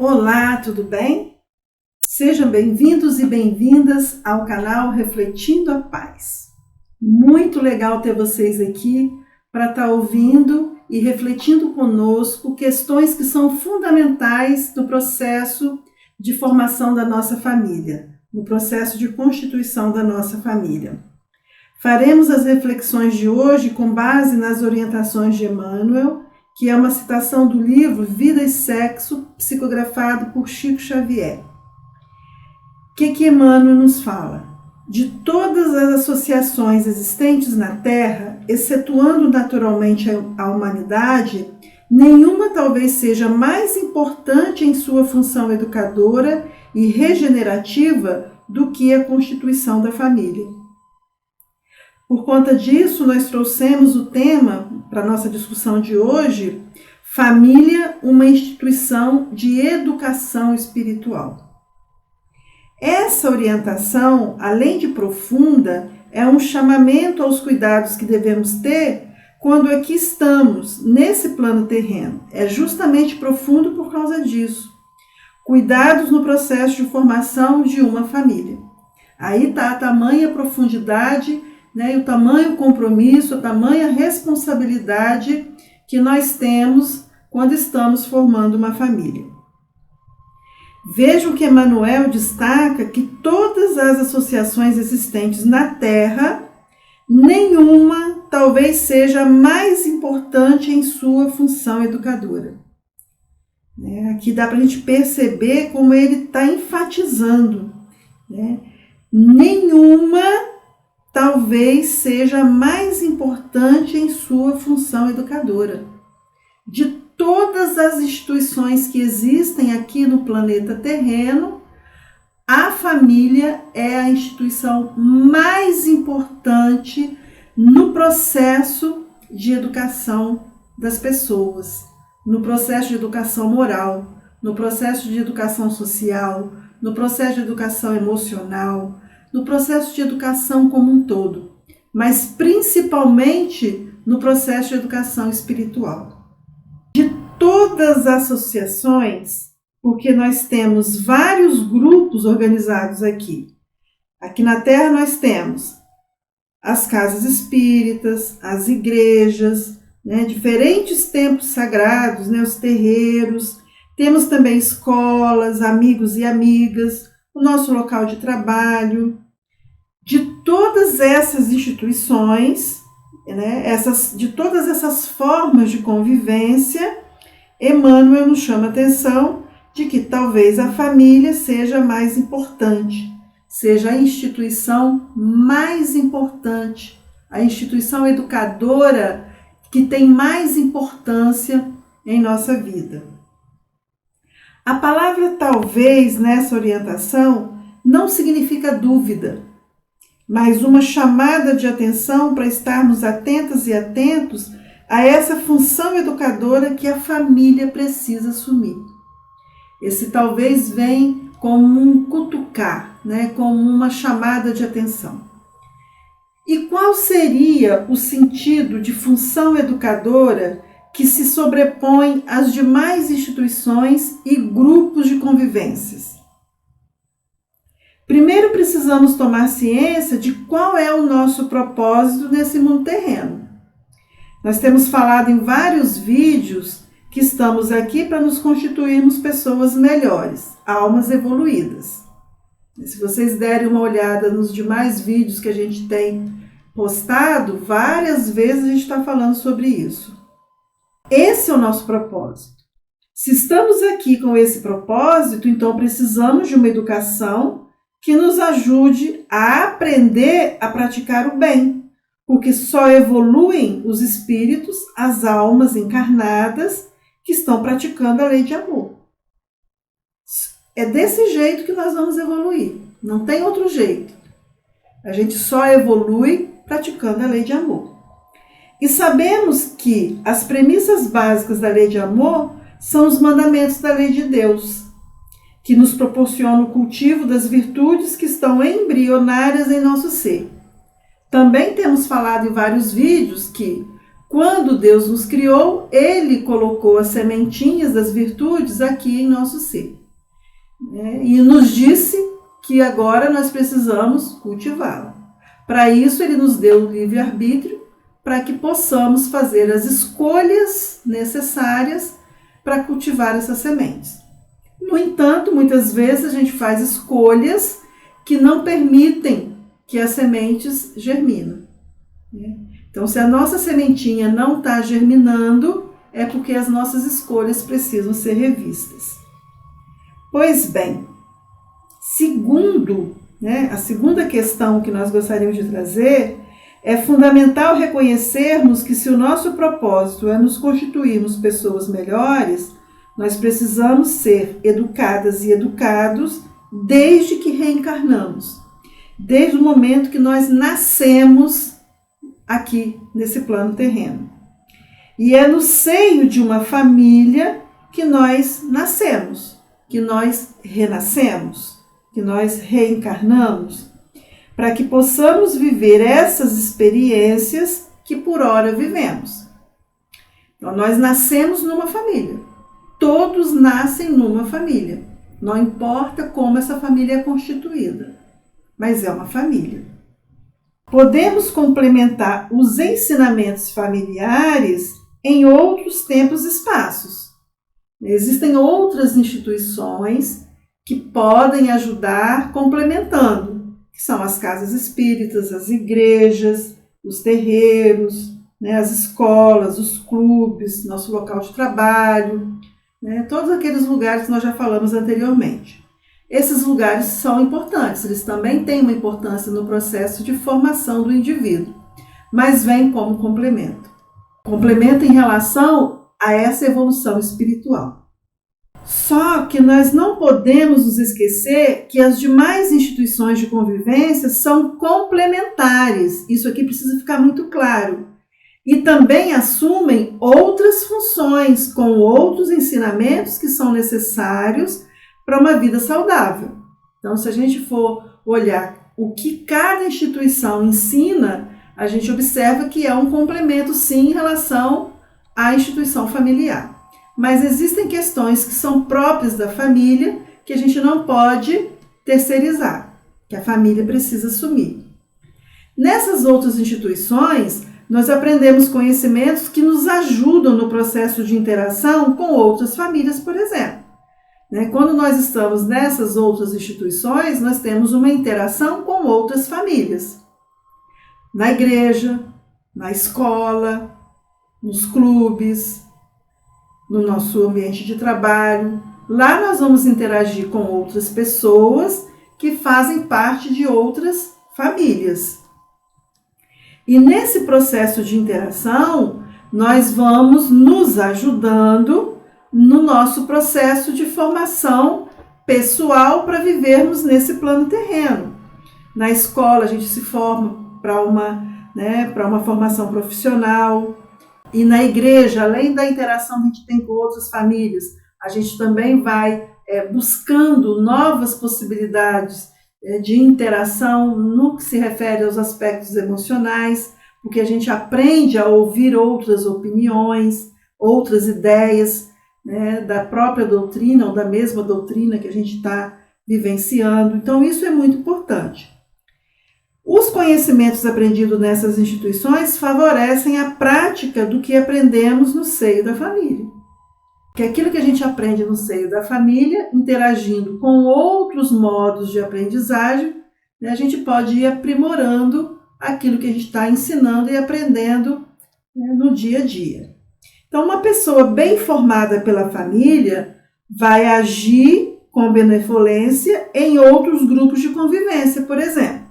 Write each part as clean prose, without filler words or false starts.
Olá, tudo bem? Sejam bem-vindos e bem-vindas ao canal Refletindo a Paz. Muito legal ter vocês aqui para estar ouvindo e refletindo conosco questões que são fundamentais no processo de formação da nossa família, no processo de constituição da nossa família. Faremos as reflexões de hoje com base nas orientações de Emmanuel, que é uma citação do livro Vida e Sexo, psicografado por Chico Xavier. O que Emmanuel nos fala? De todas as associações existentes na Terra, excetuando naturalmente a humanidade, nenhuma talvez seja mais importante em sua função educadora e regenerativa do que a constituição da família. Por conta disso, nós trouxemos o tema para a nossa discussão de hoje, família, uma instituição de educação espiritual. Essa orientação, além de profunda, é um chamamento aos cuidados que devemos ter quando aqui estamos, nesse plano terreno. É justamente profundo por causa disso. Cuidados no processo de formação de uma família. Aí está a tamanha profundidade, e o tamanho compromisso, a tamanha responsabilidade que nós temos quando estamos formando uma família. Vejam que Emmanuel destaca que todas as associações existentes na Terra, nenhuma talvez seja mais importante em sua função educadora. Aqui dá para a gente perceber como ele está enfatizando. Nenhuma talvez seja mais importante em sua função educadora. De todas as instituições que existem aqui no planeta terreno, a família é a instituição mais importante no processo de educação das pessoas, no processo de educação moral, no processo de educação social, no processo de educação emocional, no processo de educação como um todo, mas principalmente no processo de educação espiritual. De todas as associações, porque nós temos vários grupos organizados aqui. Aqui na Terra nós temos as casas espíritas, as igrejas, diferentes templos sagrados, os terreiros. Temos também escolas, amigos e amigas, o nosso local de trabalho. De todas essas instituições, de todas essas formas de convivência, Emmanuel nos chama a atenção de que talvez a família seja mais importante, seja a instituição mais importante, a instituição educadora que tem mais importância em nossa vida. A palavra talvez nessa orientação não significa dúvida, mas uma chamada de atenção para estarmos atentas e atentos a essa função educadora que a família precisa assumir. Esse talvez vem como um cutucar, como uma chamada de atenção. E qual seria o sentido de função educadora que se sobrepõe às demais instituições e grupos de convivências? Primeiro precisamos tomar ciência de qual é o nosso propósito nesse mundo terreno. Nós temos falado em vários vídeos que estamos aqui para nos constituirmos pessoas melhores, almas evoluídas. Se vocês derem uma olhada nos demais vídeos que a gente tem postado, várias vezes a gente está falando sobre isso. Esse é o nosso propósito. Se estamos aqui com esse propósito, então precisamos de uma educação que nos ajude a aprender a praticar o bem, porque só evoluem os espíritos, as almas encarnadas que estão praticando a lei de amor. É desse jeito que nós vamos evoluir, não tem outro jeito. A gente só evolui praticando a lei de amor. E sabemos que as premissas básicas da lei de amor são os mandamentos da lei de Deus, que nos proporciona o cultivo das virtudes que estão embrionárias em nosso ser. Também temos falado em vários vídeos que, Quando Deus nos criou, Ele colocou as sementinhas das virtudes aqui em nosso ser. E nos disse que agora nós precisamos cultivá-la. Para isso, Ele nos deu o livre-arbítrio, para que possamos fazer as escolhas necessárias para cultivar essas sementes. No entanto, muitas vezes a gente faz escolhas que não permitem que as sementes germinem. Então, se a nossa sementinha não está germinando, é porque as nossas escolhas precisam ser revistas. Pois bem, a segunda questão que nós gostaríamos de trazer é fundamental reconhecermos que se o nosso propósito é nos constituirmos pessoas melhores, nós precisamos ser educadas e educados desde que reencarnamos, desde o momento que nós nascemos aqui nesse plano terreno. E é no seio de uma família que nós nascemos, que nós renascemos, que nós reencarnamos, para que possamos viver essas experiências que por ora vivemos. Então, nós nascemos numa família. Todos nascem numa família. Não importa como essa família é constituída, mas é uma família. Podemos complementar os ensinamentos familiares em outros tempos e espaços. Existem outras instituições que podem ajudar complementando, que são as casas espíritas, as igrejas, os terreiros, as escolas, os clubes, nosso local de trabalho, todos aqueles lugares que nós já falamos anteriormente. Esses lugares são importantes, eles também têm uma importância no processo de formação do indivíduo, mas vêm como complemento. Complemento em relação a essa evolução espiritual. Só que nós não podemos nos esquecer que as demais instituições de convivência são complementares. Isso aqui precisa ficar muito claro. E também assumem outras funções com outros ensinamentos que são necessários para uma vida saudável. Então, se a gente for olhar o que cada instituição ensina, a gente observa que é um complemento, sim, em relação à instituição familiar. Mas existem questões que são próprias da família que a gente não pode terceirizar, que a família precisa assumir. Nessas outras instituições, nós aprendemos conhecimentos que nos ajudam no processo de interação com outras famílias, por exemplo. Quando nós estamos nessas outras instituições, nós temos uma interação com outras famílias. Na igreja, na escola, nos clubes, no nosso ambiente de trabalho. Lá nós vamos interagir com outras pessoas que fazem parte de outras famílias. E nesse processo de interação, nós vamos nos ajudando no nosso processo de formação pessoal para vivermos nesse plano terreno. Na escola a gente se forma para uma formação profissional. E na igreja, além da interação que a gente tem com outras famílias, a gente também vai buscando novas possibilidades de interação no que se refere aos aspectos emocionais, porque a gente aprende a ouvir outras opiniões, outras ideias, da própria doutrina ou da mesma doutrina que a gente está vivenciando. Então, isso é muito importante. Os conhecimentos aprendidos nessas instituições favorecem a prática do que aprendemos no seio da família. Que aquilo que a gente aprende no seio da família, interagindo com outros modos de aprendizagem, a gente pode ir aprimorando aquilo que a gente está ensinando e aprendendo no dia a dia. Então, uma pessoa bem formada pela família vai agir com benevolência em outros grupos de convivência, por exemplo.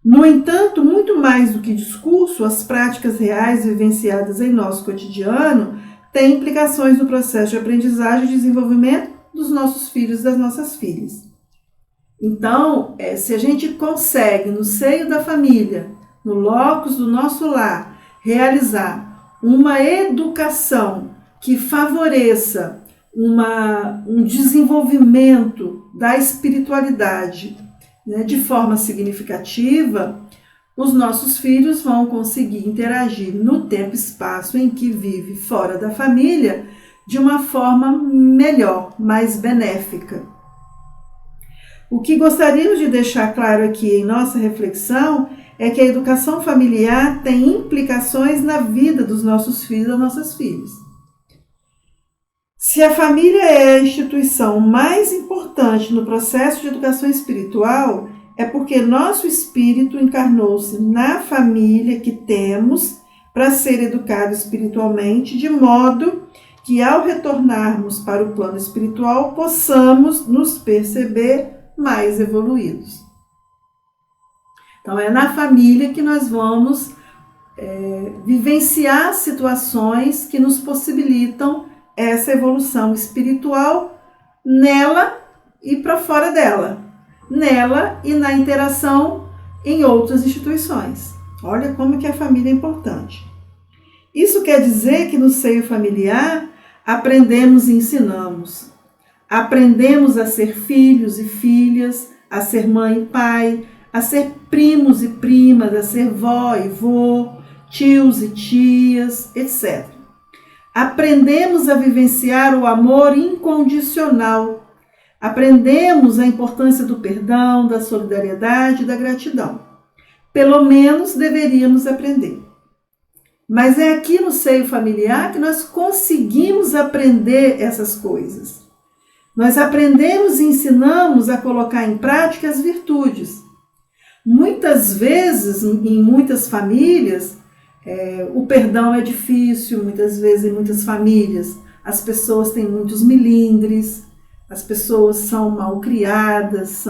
No entanto, muito mais do que discurso, as práticas reais vivenciadas em nosso cotidiano têm implicações no processo de aprendizagem e desenvolvimento dos nossos filhos e das nossas filhas. Então, se a gente consegue, no seio da família, no locus do nosso lar, realizar uma educação que favoreça um desenvolvimento da espiritualidade, de forma significativa, os nossos filhos vão conseguir interagir no tempo e espaço em que vive fora da família de uma forma melhor, mais benéfica. O que gostaríamos de deixar claro aqui em nossa reflexão é que a educação familiar tem implicações na vida dos nossos filhos e das nossas filhas. Se a família é a instituição mais importante no processo de educação espiritual, é porque nosso espírito encarnou-se na família que temos para ser educado espiritualmente, de modo que ao retornarmos para o plano espiritual possamos nos perceber mais evoluídos. Então é na família que nós vamos vivenciar situações que nos possibilitam essa evolução espiritual nela e para fora dela, nela e na interação em outras instituições. Olha como que a família é importante. Isso quer dizer que no seio familiar aprendemos e ensinamos. Aprendemos a ser filhos e filhas, a ser mãe e pai, a ser primos e primas, a ser vó e vô, tios e tias, etc. Aprendemos a vivenciar o amor incondicional. Aprendemos a importância do perdão, da solidariedade e da gratidão. Pelo menos deveríamos aprender. Mas é aqui no seio familiar que nós conseguimos aprender essas coisas. Nós aprendemos e ensinamos a colocar em prática as virtudes. Muitas vezes, em muitas famílias, o perdão é difícil, muitas vezes em muitas famílias as pessoas têm muitos milindres, as pessoas são mal criadas,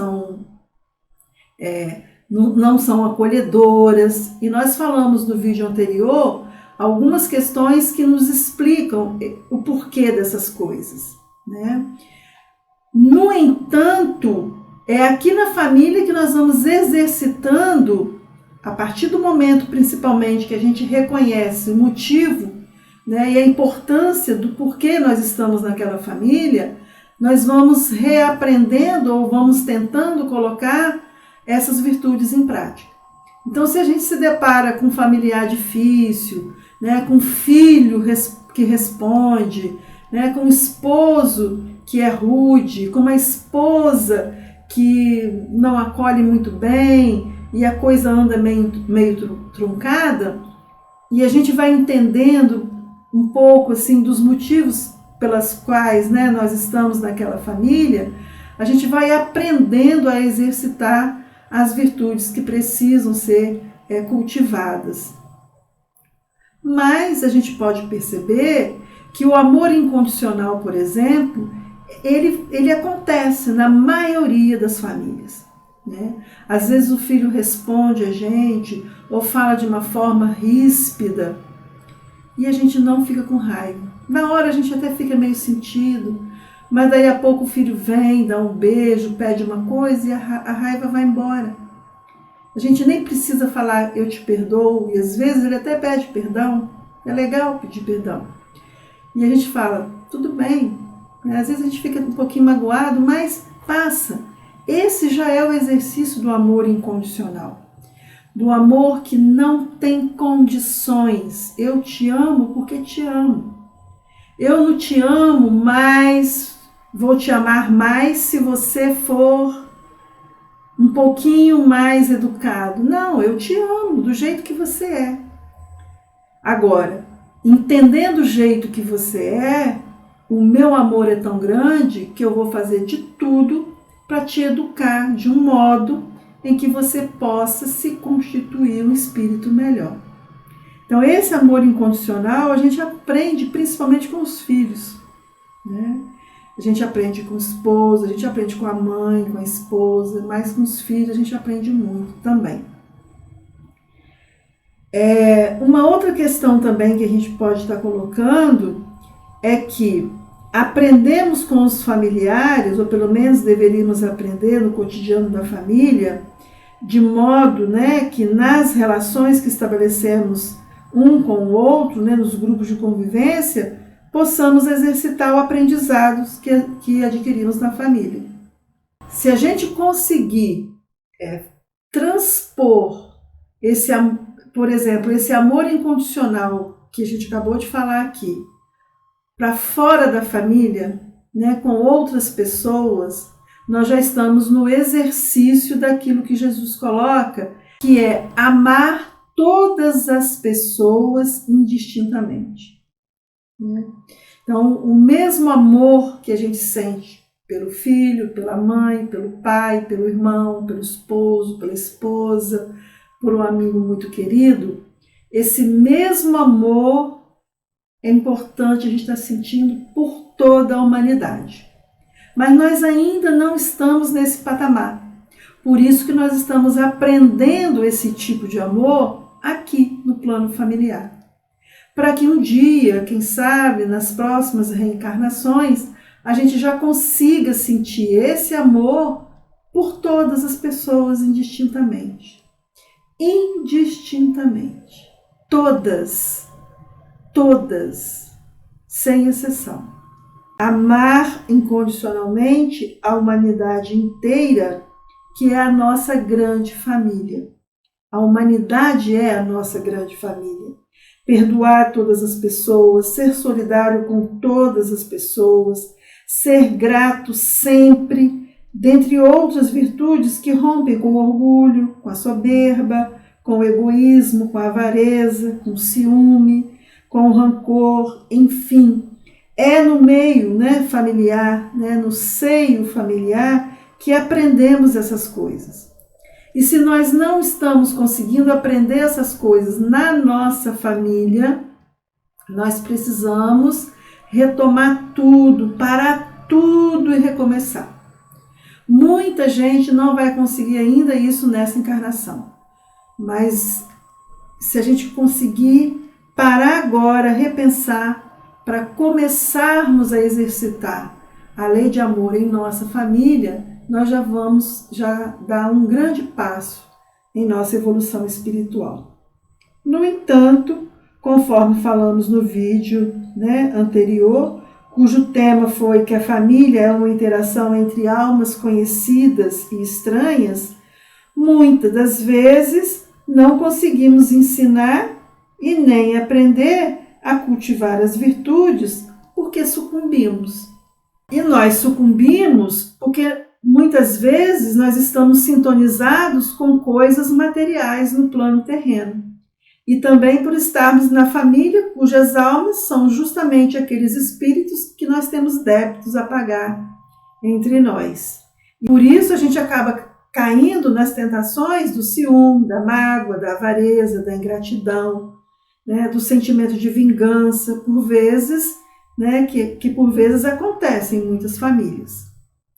não são acolhedoras. E nós falamos no vídeo anterior algumas questões que nos explicam o porquê dessas coisas, né? No entanto, é aqui na família que nós vamos exercitando, a partir do momento principalmente que a gente reconhece o motivo, né, e a importância do porquê nós estamos naquela família, nós vamos reaprendendo ou vamos tentando colocar essas virtudes em prática. Então, se a gente se depara com um familiar difícil, né, com um filho que responde, né, com um esposo que é rude, com uma esposa que não acolhe muito bem e a coisa anda meio truncada, e a gente vai entendendo um pouco assim dos motivos pelas quais, né, nós estamos naquela família, a gente vai aprendendo a exercitar as virtudes que precisam ser cultivadas. Mas a gente pode perceber que o amor incondicional, por exemplo, ele acontece na maioria das famílias, né? Às vezes o filho responde a gente ou fala de uma forma ríspida e a gente não fica com raiva. Na hora a gente até fica meio sentido, mas daí a pouco o filho vem, dá um beijo, pede uma coisa e a raiva vai embora. A gente nem precisa falar eu te perdoo, e às vezes ele até pede perdão, é legal pedir perdão. E a gente fala, tudo bem, às vezes a gente fica um pouquinho magoado, mas passa. Esse já é o exercício do amor incondicional. Do amor que não tem condições. Eu te amo porque te amo. Eu não te amo, mas vou te amar mais se você for um pouquinho mais educado. Não, eu te amo do jeito que você é. Agora, entendendo o jeito que você é, o meu amor é tão grande que eu vou fazer de tudo para te educar de um modo em que você possa se constituir um espírito melhor. Então, esse amor incondicional a gente aprende principalmente com os filhos, né? A gente aprende com o esposo, a gente aprende com a mãe, com a esposa, mas com os filhos a gente aprende muito também. Uma outra questão também que a gente pode estar colocando é que aprendemos com os familiares, ou pelo menos deveríamos aprender no cotidiano da família, de modo, né, que nas relações que estabelecemos um com o outro, né, nos grupos de convivência, possamos exercitar o aprendizado que adquirimos na família. Se a gente conseguir transpor por exemplo, esse amor incondicional que a gente acabou de falar aqui, para fora da família, né, com outras pessoas, nós já estamos no exercício daquilo que Jesus coloca, que é amar todas as pessoas indistintamente. Então, o mesmo amor que a gente sente pelo filho, pela mãe, pelo pai, pelo irmão, pelo esposo, pela esposa, por um amigo muito querido, esse mesmo amor é importante a gente estar sentindo por toda a humanidade. Mas nós ainda não estamos nesse patamar. Por isso que nós estamos aprendendo esse tipo de amor aqui no plano familiar. Para que um dia, quem sabe, nas próximas reencarnações, a gente já consiga sentir esse amor por todas as pessoas indistintamente. Indistintamente. Todas, sem exceção. Amar incondicionalmente a humanidade inteira, que é a nossa grande família. A humanidade é a nossa grande família. Perdoar todas as pessoas, ser solidário com todas as pessoas, ser grato sempre, dentre outras virtudes que rompem com o orgulho, com a soberba, com o egoísmo, com a avareza, com o ciúme, com o rancor, enfim. É no meio, familiar, no seio familiar, que aprendemos essas coisas. E se nós não estamos conseguindo aprender essas coisas na nossa família, nós precisamos retomar tudo, parar tudo e recomeçar. Muita gente não vai conseguir ainda isso nessa encarnação. Mas se a gente conseguir parar agora, repensar, para começarmos a exercitar a lei de amor em nossa família, nós já vamos dar um grande passo em nossa evolução espiritual. No entanto, conforme falamos no vídeo anterior, cujo tema foi que a família é uma interação entre almas conhecidas e estranhas, muitas das vezes não conseguimos ensinar e nem aprender a cultivar as virtudes porque sucumbimos. E nós sucumbimos porque muitas vezes nós estamos sintonizados com coisas materiais no plano terreno. E também por estarmos na família cujas almas são justamente aqueles espíritos que nós temos débitos a pagar entre nós. E por isso a gente acaba caindo nas tentações do ciúme, da mágoa, da avareza, da ingratidão, do sentimento de vingança, por vezes, que por vezes acontece em muitas famílias.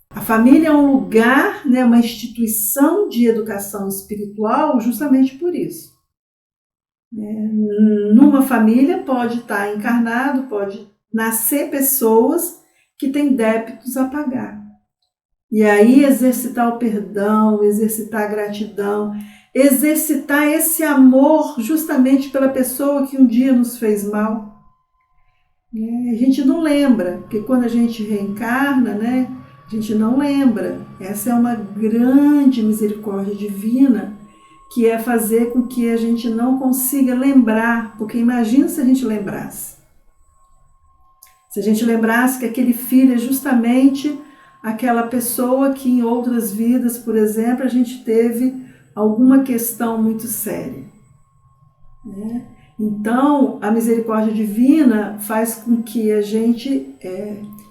A família é um lugar, uma instituição de educação espiritual justamente por isso. Numa família pode estar encarnado, pode nascer pessoas que têm débitos a pagar. E aí exercitar o perdão, exercitar a gratidão, exercitar esse amor justamente pela pessoa que um dia nos fez mal. A gente não lembra, porque quando a gente reencarna, a gente não lembra. Essa é uma grande misericórdia divina, que é fazer com que a gente não consiga lembrar, porque imagina se a gente lembrasse. Se a gente lembrasse que aquele filho é justamente aquela pessoa que em outras vidas, por exemplo, a gente teve alguma questão muito séria. Então, a misericórdia divina faz com que a gente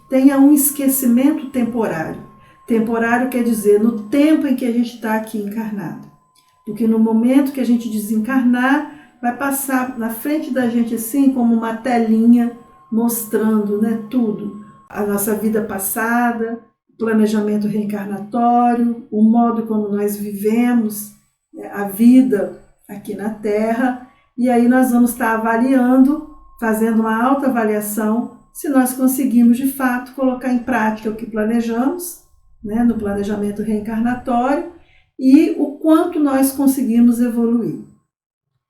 tenha um esquecimento temporário. Temporário quer dizer no tempo em que a gente está aqui encarnado. Porque no momento que a gente desencarnar, vai passar na frente da gente assim como uma telinha mostrando tudo. A nossa vida passada, planejamento reencarnatório, o modo como nós vivemos a vida aqui na Terra. E aí nós vamos estar avaliando, fazendo uma autoavaliação, se nós conseguimos de fato colocar em prática o que planejamos, no planejamento reencarnatório, e o quanto nós conseguimos evoluir.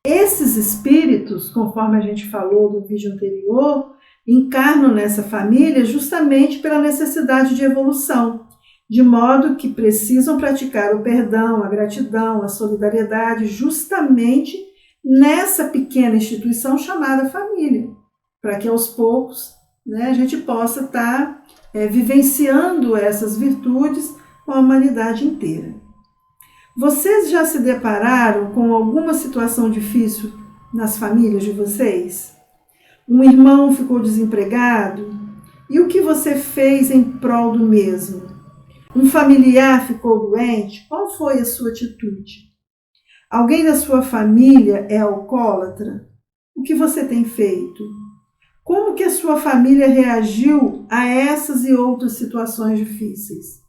Esses espíritos, conforme a gente falou no vídeo anterior, encarnam nessa família justamente pela necessidade de evolução. de modo que precisam praticar o perdão, a gratidão, a solidariedade, justamente nessa pequena instituição chamada família, para que aos poucos, né, a gente possa estar vivenciando essas virtudes com a humanidade inteira. Vocês já se depararam com alguma situação difícil nas famílias de vocês? Um irmão ficou desempregado? E o que você fez em prol do mesmo? Um familiar ficou doente? Qual foi a sua atitude? Alguém da sua família é alcoólatra? O que você tem feito? Como que a sua família reagiu a essas e outras situações difíceis?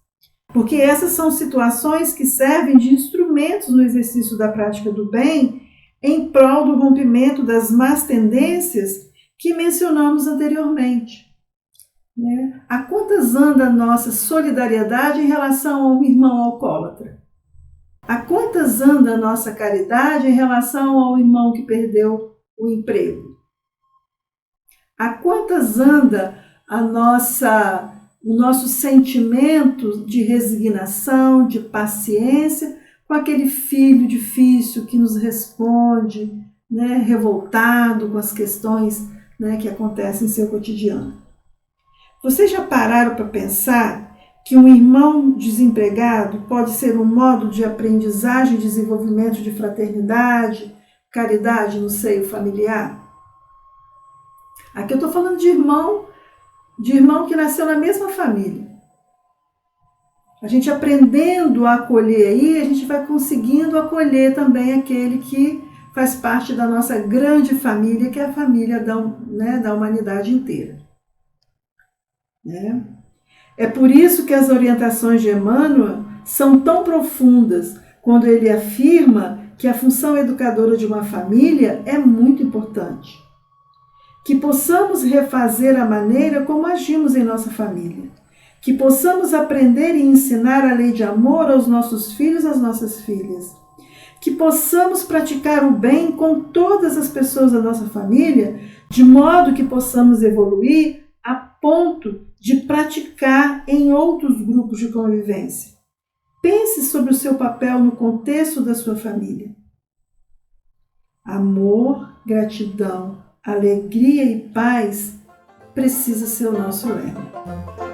Porque essas são situações que servem de instrumentos no exercício da prática do bem em prol do rompimento das más tendências que mencionamos anteriormente. A quantas anda a nossa solidariedade em relação ao irmão alcoólatra? A quantas anda a nossa caridade em relação ao irmão que perdeu o emprego? A quantas anda o nosso sentimento de resignação, de paciência com aquele filho difícil que nos responde, revoltado com as questões que acontecem em seu cotidiano? Vocês já pararam para pensar que um irmão desempregado pode ser um modo de aprendizagem e desenvolvimento de fraternidade, caridade no seio familiar? Aqui eu estou falando de irmão que nasceu na mesma família. A gente aprendendo a acolher aí, a gente vai conseguindo acolher também aquele que faz parte da nossa grande família, que é a família da humanidade inteira. É por isso que as orientações de Emmanuel são tão profundas, quando ele afirma que a função educadora de uma família é muito importante. Que possamos refazer a maneira como agimos em nossa família. Que possamos aprender e ensinar a lei de amor aos nossos filhos e às nossas filhas. Que possamos praticar o bem com todas as pessoas da nossa família, de modo que possamos evoluir a ponto de praticar em outros grupos de convivência. Pense sobre o seu papel no contexto da sua família. Amor, gratidão, alegria e paz precisa ser o nosso lema.